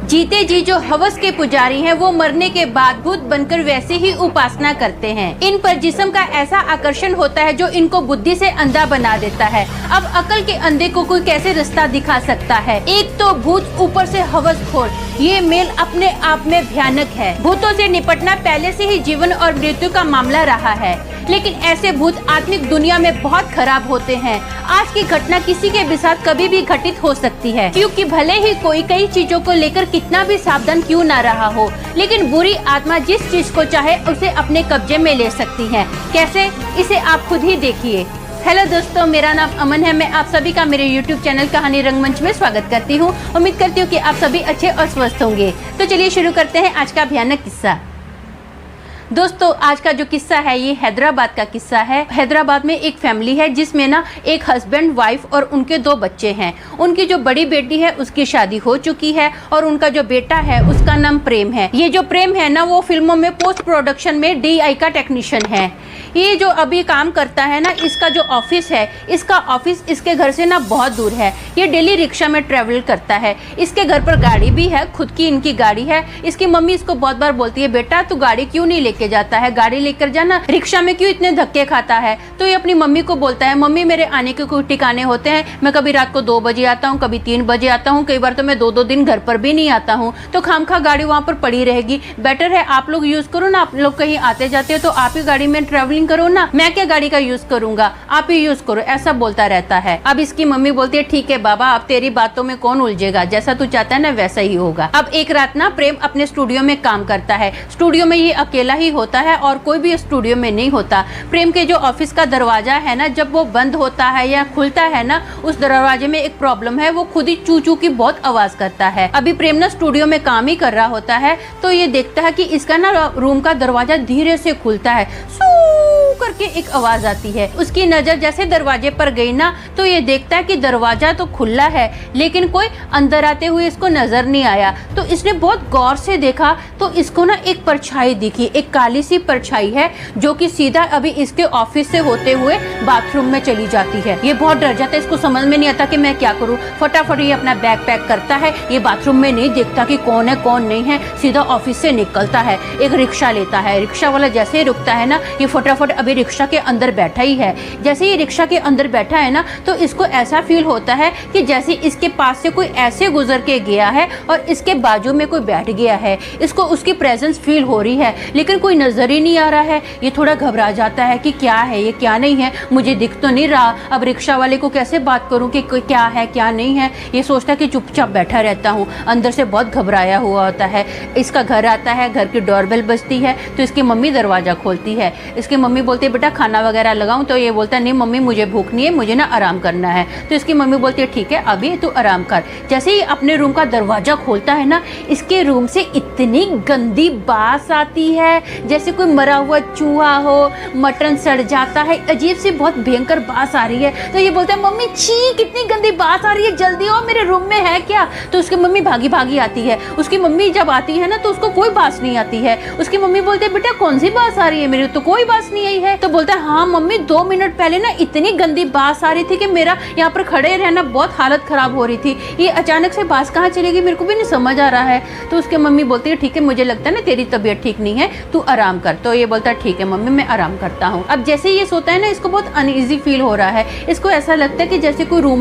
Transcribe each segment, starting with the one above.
जीते जी जो हवस के पुजारी हैं वो मरने के बाद भूत बनकर वैसे ही उपासना करते हैं। इन पर जिस्म का ऐसा आकर्षण होता है जो इनको बुद्धि से अंधा बना देता है। अब अकल के अंधे को कोई कैसे रास्ता दिखा सकता है। एक तो भूत, ऊपर से हवसखोर, ये मेल अपने आप में भयानक है। भूतों से निपटना पहले से ही जीवन और मृत्यु का मामला रहा है, लेकिन ऐसे भूत आत्मिक दुनिया में बहुत खराब होते हैं। आज की घटना किसी के भी साथ कभी भी घटित हो सकती है, क्योंकि भले ही कोई कई चीजों को लेकर कितना भी सावधान क्यों ना रहा हो, लेकिन बुरी आत्मा जिस चीज को चाहे उसे अपने कब्जे में ले सकती है। कैसे, इसे आप खुद ही देखिए। हेलो दोस्तों, मेरा नाम अमन है। मैं आप सभी का मेरे YouTube चैनल कहानी रंगमंच में स्वागत करती हूँ। उम्मीद करती हूँ कि आप सभी अच्छे और स्वस्थ होंगे। तो चलिए शुरू करते हैं आज का भयानक किस्सा। दोस्तों, आज का जो किस्सा है ये हैदराबाद का किस्सा है। हैदराबाद में एक फैमिली है जिसमें ना एक हस्बैंड, वाइफ और उनके 2 बच्चे हैं। उनकी जो बड़ी बेटी है उसकी शादी हो चुकी है और उनका जो बेटा है उसका नाम प्रेम है। ये जो प्रेम है ना, वो फिल्मों में पोस्ट प्रोडक्शन में DI का टेक्नीशियन है। ये जो अभी काम करता है ना, इसका जो ऑफिस है, इसका ऑफिस इसके घर से ना बहुत दूर है। ये डेली रिक्शा में ट्रेवल करता है। इसके घर पर गाड़ी भी है, खुद की इनकी गाड़ी है। इसकी मम्मी इसको बहुत बार बोलती है, बेटा तू गाड़ी क्यों नहीं लेके जाता है, गाड़ी लेकर जाना, रिक्शा में क्यों इतने धक्के खाता है। तो ये अपनी मम्मी को बोलता है, मम्मी मेरे आने के कोई ठिकाने होते हैं, मैं कभी रात को 2 बजे आता हूँ, कभी 3 बजे आता हूँ, कई बार तो मैं 2-2 दिन घर पर भी नहीं आता हूँ, तो खामखा गाड़ी वहाँ पर पड़ी रहेगी। बेटर है आप लोग यूज करो ना, आप लोग कहीं आते जाते हो तो आप ही गाड़ी में ट्रेवलिंग करो ना, मैं क्या गाड़ी का यूज करूंगा, आप ही यूज करो, ऐसा बोलता रहता है। अब इसकी मम्मी बोलती है, ठीक है बाबा, अब तेरी बातों में कौन उलझेगा, जैसा तू चाहता है ना वैसा ही होगा। अब एक रात ना प्रेम अपने स्टूडियो में काम करता है। स्टूडियो में ये अकेला ही होता है और कोई भी स्टूडियो में नहीं होता। प्रेम के जो ऑफिस का दरवाजा है ना, जब वो बंद होता है या खुलता है ना, उस दरवाजे में एक प्रॉब्लम है, वो खुद ही चू चू की बहुत आवाज करता है। अभी प्रेम ना स्टूडियो में काम ही कर रहा होता है तो ये देखता है कि इसका ना रूम का दरवाजा धीरे से खुलता है, सू करके एक आवाज आती है। उसकी नजर जैसे दरवाजे पर गई ना, तो ये देखता है कि दरवाजा तो खुला है लेकिन कोई अंदर आते हुए इसको नजर नहीं आया। तो इसने बहुत गौर से देखा तो इसको ना एक परछाई दिखी, एक काली सी परछाई है जो कि सीधा अभी इसके ऑफिस से होते हुए बाथरूम में चली जाती है। ये बहुत डर जाता है, इसको समझ में नहीं आता कि मैं क्या करूं। फटाफट ये अपना बैग पैक करता है, ये बाथरूम में नहीं देखता कि कौन है कौन नहीं है, सीधा ऑफिस से निकलता है, एक रिक्शा लेता है। रिक्शा वाला जैसे ही रुकता है ना, ये फटाफट अभी रिक्शा के अंदर बैठा ही है। जैसे ही रिक्शा के अंदर बैठा है ना, तो इसको ऐसा फील होता है कि जैसे इसके पास से कोई ऐसे गुजर के गया है और इसके बाजू में कोई बैठ गया है। इसको उसकी प्रेजेंस फील हो रही है लेकिन कोई नजर ही नहीं आ रहा है। ये थोड़ा घबरा जाता है कि क्या है ये, क्या नहीं है, मुझे दिख तो नहीं रहा। अब रिक्शा वाले को कैसे बात करूं कि क्या है क्या नहीं है। ये सोचता है कि चुपचाप बैठा रहता हूं, अंदर से बहुत घबराया हुआ होता है। इसका घर आता है, घर की डोरबेल बजती है तो इसकी मम्मी दरवाजा खोलती है। इसकी मम्मी बोलती है, बेटा खाना वगैरह लगाऊं, तो ये बोलता है, नहीं मम्मी मुझे भूख नहीं है, मुझे ना आराम करना है। तो इसकी मम्मी बोलती है, ठीक है अभी तू आराम कर। जैसे ही अपने रूम का दरवाजा खोलता है ना, इसके रूम से इतनी गंदी बास आती है जैसे कोई मरा हुआ चूहा हो, मटन सड़ जाता है, अजीब सी बहुत भयंकर बास आ रही है। तो ये बोलता है, मम्मी छी कितनी गंदी बास आ रही है, जल्दी आओ, मेरे रूम में है क्या। तो उसकी मम्मी भागी भागी आती है। उसकी मम्मी जब आती है ना तो उसको कोई बास नहीं आती है। उसकी मम्मी बोलती है, बेटा कौन सी बास आ रही है, मेरी तो कोई बास नहीं आई है। तो बोलता है, हाँ मम्मी 2 मिनट पहले ना इतनी गंदी बास आ रही थी कि मेरा यहाँ पर खड़े रहना बहुत हालत खराब हो रही थी। ये अचानक से बास कहाँ चलेगी, मेरे को भी नहीं समझ आ रहा है। तो उसकी मम्मी बोलती है, ठीक है मुझे लगता है ना तेरी तबीयत ठीक नहीं है, तू आराम कर। तो ये बोलता है, ठीक है मम्मी मैं आराम करता हूँ। अब जैसे ये सोता है ना, इसको बहुत अनईजी फील हो रहा है। इसको ऐसा लगता है कि जैसे कोई रूम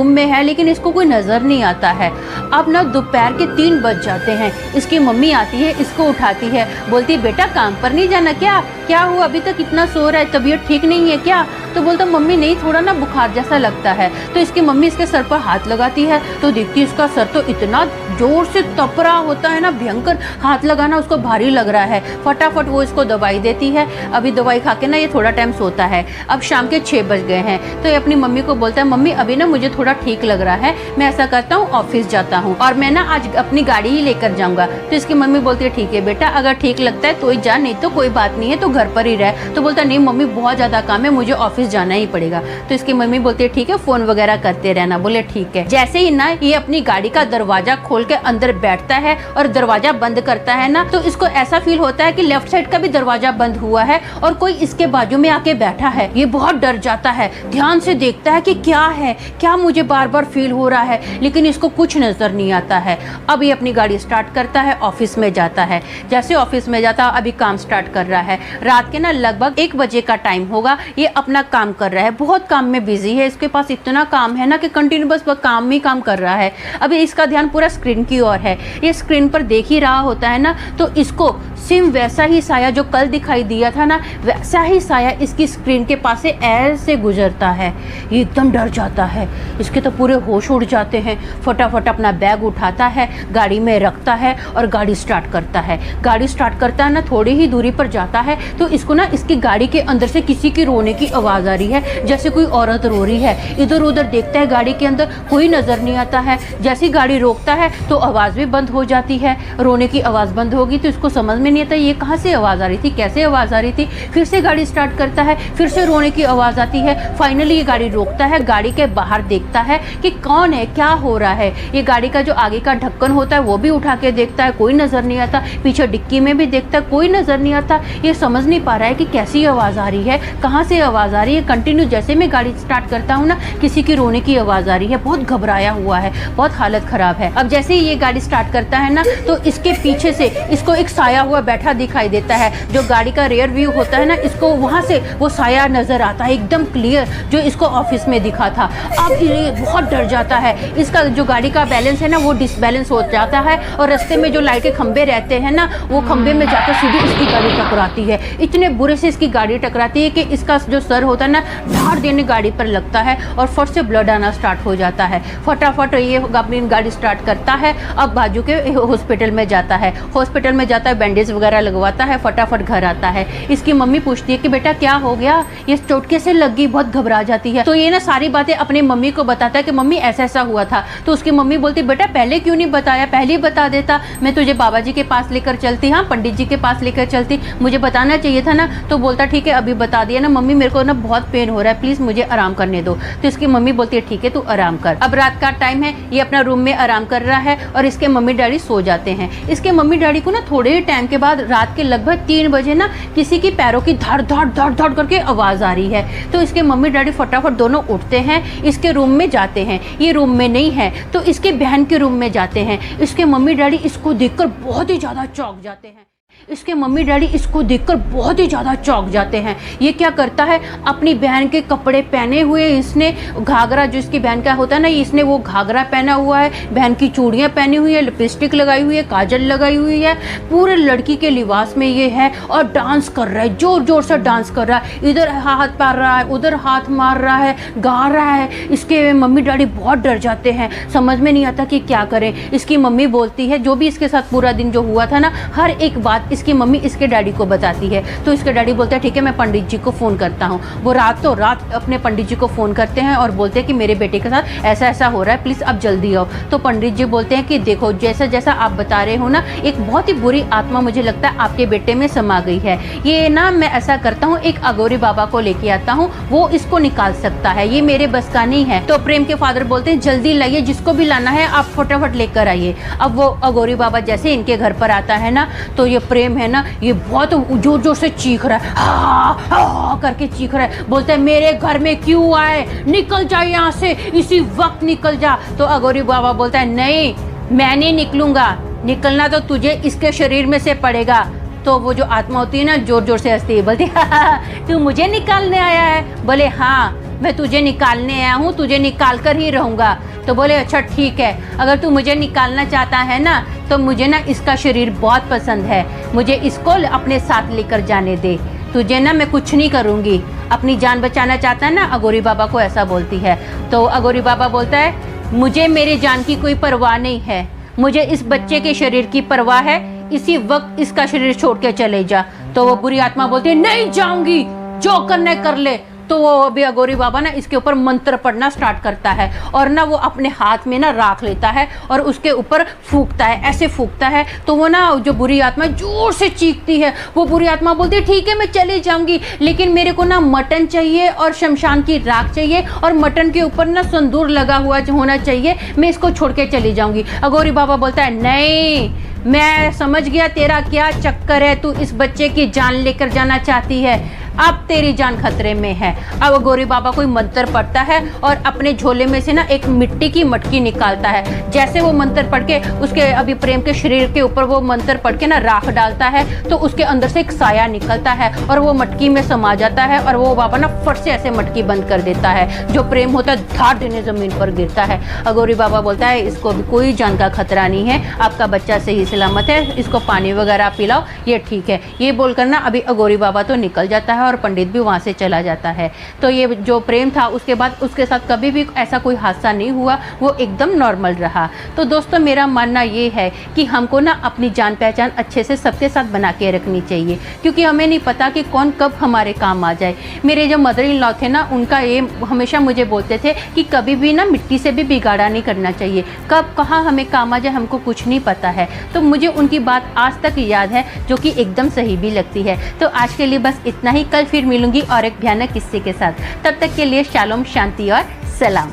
में है लेकिन इसको कोई नजर नहीं आता है। अब ना दोपहर के 3 बज जाते हैं। इसकी मम्मी आती है, इसको उठाती है, बोलती है, बेटा काम पर नहीं जाना क्या हुआ, अभी तक इतना सो रहा है, तबीयत ठीक नहीं है क्या। तो बोलता मम्मी नहीं, थोड़ा ना बुखार जैसा लगता है। तो इसकी मम्मी इसके सर पर हाथ लगाती है तो देखती है इसका सर तो इतना जोर से तप रहा होता है ना, भयंकर, हाथ लगाना उसको भारी लग रहा है। फटाफट वो इसको दवाई देती है। अभी दवाई खा के ना ये थोड़ा टाइम सोता है। अब शाम के 6 बज गए हैं तो ये अपनी मम्मी को बोलता है, मम्मी अभी ना मुझे थोड़ा ठीक लग रहा है, मैं ऐसा करता हूँ ऑफिस जाता हूँ और मैं ना आज अपनी गाड़ी ही लेकर जाऊंगा। तो इसकी मम्मी बोलती है, ठीक है बेटा अगर ठीक लगता है तो ही जा, नहीं तो कोई बात नहीं है, तो घर पर ही रह। तो बोलता नहीं मम्मी बहुत ज्यादा काम है, मुझे ऑफिस ऑफिस जाना ही पड़ेगा। तो इसकी मम्मी बोलती है ठीक है, फोन वगैरह करते रहना। बोले ठीक है। जैसे ही ना ये अपनी गाड़ी का दरवाजा खोल के अंदर बैठता है और दरवाजा बंद करता है ना, तो इसको ऐसा फील होता है कि लेफ्ट साइड का भी दरवाजा बंद हुआ है और कोई इसके बाजू में आके बैठा है। ये बहुत डर जाता है, ध्यान से देखता है कि क्या है, क्या मुझे बार बार फील हो रहा है, लेकिन इसको कुछ नजर नहीं आता है। अब ये अपनी गाड़ी स्टार्ट करता है, ऑफिस में जाता है। जैसे ऑफिस में जाता अभी काम स्टार्ट कर रहा है। रात के ना लगभग 1 बजे का टाइम होगा। ये अपना काम कर रहा है, बहुत काम में बिजी है। इसके पास इतना काम है ना कि कंटिन्यू बस काम ही काम कर रहा है। अभी इसका ध्यान पूरा स्क्रीन की ओर है। ये स्क्रीन पर देख ही रहा होता है ना, तो इसको सेम वैसा ही साया जो कल दिखाई दिया था ना, वैसा ही साया इसकी स्क्रीन के पास से ऐसे गुजरता है। ये एकदम डर जाता है, इसके तो पूरे होश उड़ जाते हैं। फटाफट अपना बैग उठाता है, गाड़ी में रखता है और गाड़ी स्टार्ट करता है। गाड़ी स्टार्ट करता है ना, थोड़ी ही दूरी पर जाता है तो इसको ना इसकी गाड़ी के अंदर से किसी की रोने की आवाज़ आ रही है, जैसे कोई औरत रो रही है। इधर उधर देखता है, गाड़ी के अंदर कोई नज़र नहीं आता है। जैसी गाड़ी रोकता है तो आवाज़ भी बंद हो जाती है। रोने की आवाज़ बंद होगी तो इसको समझ में नहीं आता ये कहाँ से आवाज़ आ रही थी, कैसे आवाज़ आ रही थी। फिर से गाड़ी स्टार्ट करता है, फिर से रोने की आवाज़ आती है। फाइनली ये गाड़ी रोकता है, गाड़ी के बाहर देखता है कि कौन है, क्या हो रहा है। ये गाड़ी का जो आगे का ढक्कन होता है वो भी उठा के देखता है, कोई नज़र नहीं आता। पीछे डिक्की में भी देखता है, कोई नज़र नहीं आता। ये समझ नहीं पा रहा है कि कैसी आवाज़ आ रही है, कहाँ से आवाज़ आ रही है। कंटिन्यू जैसे मैं गाड़ी स्टार्ट करता हूँ ना, किसी की रोने की आवाज़ आ रही है। बहुत घबराया हुआ है, बहुत हालत ख़राब है। अब जैसे ही ये गाड़ी स्टार्ट करता है ना, तो इसके पीछे से इसको एक साया हुआ बैठा दिखाई देता है। जो गाड़ी का रियर व्यू होता है ना, इसको वहाँ से वो साया नज़र आता है एकदम क्लियर, जो इसको ऑफिस में दिखा था। अब ये बहुत डर जाता है। इसका जो गाड़ी का बैलेंस है ना, वो डिसबैलेंस हो जाता है और रास्ते में जो लाइट के खंबे रहते हैं ना, वो खंबे में जाकर सीधी इसकी गाड़ी टकराती है। इतने बुरे से इसकी गाड़ी टकराती है कि इसका जो सर होता है ना, धार देने गाड़ी पर लगता है और फट से ब्लड आना स्टार्ट हो जाता है। फटाफट ये अपनी गाड़ी स्टार्ट करता है। अब बाजू के हॉस्पिटल में जाता है। हॉस्पिटल में जाता है, बैंडेज वगैरह लगवाता है, फटाफट घर आता है। इसकी मम्मी पूछती है कि बेटा क्या हो गया, ये चोट कैसे लग गई, बहुत घबरा जाती है। तो ये ना सारी बातें अपनी मम्मी को बताता है कि मम्मी ऐसा ऐसा हुआ था। तो उसकी मम्मी बोलती बेटा पहले क्यों नहीं बताया, पहले ही बता देता, मैं तुझे बाबा जी के पास लेकर चलती, हाँ पंडित जी के पास लेकर चलती, मुझे बताना चाहिए था ना। तो बोलता ठीक है अभी बता दिया ना मम्मी, मेरे को ना बहुत पेन हो रहा है, प्लीज मुझे आराम करने दो। तो इसकी मम्मी बोलती है ठीक है तू आराम कर। अब रात का टाइम है, ये अपना रूम में आराम कर रहा है और इसके मम्मी डैडी सो जाते हैं। इसके मम्मी डैडी को ना थोड़े ही टाइम के बाद रात के लगभग 3 बजे ना किसी की पैरों की धड़ धड़ धड़ धड़ करके आवाज आ रही है। तो इसके मम्मी डैडी फटाफट दोनों उठते हैं, इसके रूम में जाते हैं। ये रूम में नहीं है तो इसके बहन के रूम में जाते हैं। इसके मम्मी डैडी इसको देखकर बहुत ही ज्यादा चौंक जाते हैं। इसके मम्मी डैडी इसको देखकर बहुत ही ज़्यादा चौंक जाते हैं। ये क्या करता है, अपनी बहन के कपड़े पहने हुए, इसने घाघरा जो इसकी बहन का होता है ना, इसने वो घाघरा पहना हुआ है, बहन की चूड़ियाँ पहनी हुई है, लिपस्टिक लगाई हुई है, काजल लगाई हुई है, पूरे लड़की के लिबास में ये है और डांस कर रहा है, जोर जोर से डांस कर रहा है। इधर हाथ मार रहा है, उधर हाथ मार रहा है, गा रहा है। इसके मम्मी डैडी बहुत डर जाते हैं, समझ में नहीं आता कि क्या करें। इसकी मम्मी बोलती है जो भी इसके साथ पूरा दिन जो हुआ था ना, हर एक बात इसकी मम्मी इसके डैडी को बताती है। तो इसके डैडी बोलते हैं ठीक है मैं पंडित जी को फ़ोन करता हूँ। वो रातों रात अपने पंडित जी को फ़ोन करते हैं और बोलते हैं कि मेरे बेटे के साथ ऐसा ऐसा हो रहा है, प्लीज़ आप जल्दी आओ। तो पंडित जी बोलते हैं कि देखो जैसा जैसा आप बता रहे हो ना, एक बहुत ही बुरी आत्मा मुझे लगता है आपके बेटे में समा गई है। ये ना मैं ऐसा करता हूँ, एक अगोरी बाबा को लेके आता हूँ, वो इसको निकाल सकता है, ये मेरे बस का नहीं है। तो प्रेम के फादर बोलते हैं जल्दी लाइए, जिसको भी लाना है आप फटाफट लेकर आइए। अब वो अगोरी बाबा जैसे इनके घर पर आता है ना, तो ये प्रेम है ना, ये बहुत जोर जोर से चीख रहा है, हा हा करके चीख रहा है। बोलते हैं मेरे घर में क्यों आए, निकल जा यहाँ से, इसी वक्त निकल जा। तो अगोरी बाबा बोलता है नहीं मैं नहीं निकलूंगा, निकलना तो तुझे इसके शरीर में से पड़ेगा। तो वो जो आत्मा होती है ना, जोर जोर से हंसती है, बोलती है तू मुझे निकालने आया है। बोले हाँ मैं तुझे निकालने आया हूँ, तुझे निकाल कर ही रहूँगा। तो बोले अच्छा ठीक है, अगर तू मुझे निकालना चाहता है ना, तो मुझे ना इसका शरीर बहुत पसंद है, मुझे इसको अपने साथ लेकर जाने दे, तुझे ना मैं कुछ नहीं करूँगी, अपनी जान बचाना चाहता है ना। अगोरी बाबा को ऐसा बोलती है। तो अगोरी बाबा बोलता है मुझे मेरी जान की कोई परवाह नहीं है, मुझे इस बच्चे के शरीर की परवाह है, इसी वक्त इसका शरीर छोड़ के चले जा। तो वो बुरी आत्मा बोलती है नहीं जाऊंगी, जो करने कर ले, तो वो अभी अघोरी बाबा ना इसके ऊपर मंत्र पढ़ना स्टार्ट करता है और ना वो अपने हाथ में ना राख लेता है और उसके ऊपर फूंकता है, ऐसे फूंकता है। तो वो ना जो बुरी आत्मा जोर से चीखती है। वो बुरी आत्मा बोलती है ठीक है मैं चली जाऊंगी, लेकिन मेरे को ना मटन चाहिए और शमशान की राख चाहिए और मटन के ऊपर ना संदूर लगा हुआ होना चाहिए, मैं इसको छोड़ के चली जाऊंगी। अघोरी बाबा बोलता है नहीं, मैं समझ गया तेरा क्या चक्कर है, तू इस बच्चे की जान लेकर जाना चाहती है, अब तेरी जान खतरे में है। अब अघोरी बाबा कोई मंत्र पढ़ता है और अपने झोले में से ना एक मिट्टी की मटकी निकालता है। जैसे वो मंत्र पढ़ के उसके अभी प्रेम के शरीर के ऊपर वो मंत्र पढ़ के ना राख डालता है तो उसके अंदर से एक साया निकलता है और वो मटकी में समा जाता है और वो बाबा ना फट से ऐसे मटकी बंद कर देता है। जो प्रेम होता है धाड़ देने जमीन पर गिरता है। अघोरी बाबा बोलता है इसको भी कोई जान का खतरा नहीं है, आपका बच्चा सही सलामत है, इसको पानी वगैरह पिलाओ, ये ठीक है। ये बोलकर ना अभी अघोरी बाबा तो निकल जाता है और पंडित भी वहाँ से चला जाता है। तो ये जो प्रेम था उसके बाद उसके साथ कभी भी ऐसा कोई हादसा नहीं हुआ, वो एकदम नॉर्मल रहा। तो दोस्तों मेरा मानना ये है कि हमको ना अपनी जान पहचान अच्छे से सबके साथ बना के रखनी चाहिए, क्योंकि हमें नहीं पता कि कौन कब हमारे काम आ जाए। मेरे जो मदर इन लॉ थे ना, उनका ये हमेशा मुझे बोलते थे कि कभी भी ना मिट्टी से भी बिगाड़ा नहीं करना चाहिए, कब कहाँ हमें काम आ जाए हमको कुछ नहीं पता है। तो मुझे उनकी बात आज तक याद है, जो कि एकदम सही भी लगती है। तो आज के लिए बस इतना ही, कल फिर मिलूंगी और एक भयानक किस्से के साथ। तब तक के लिए शालोम, शांति और सलाम।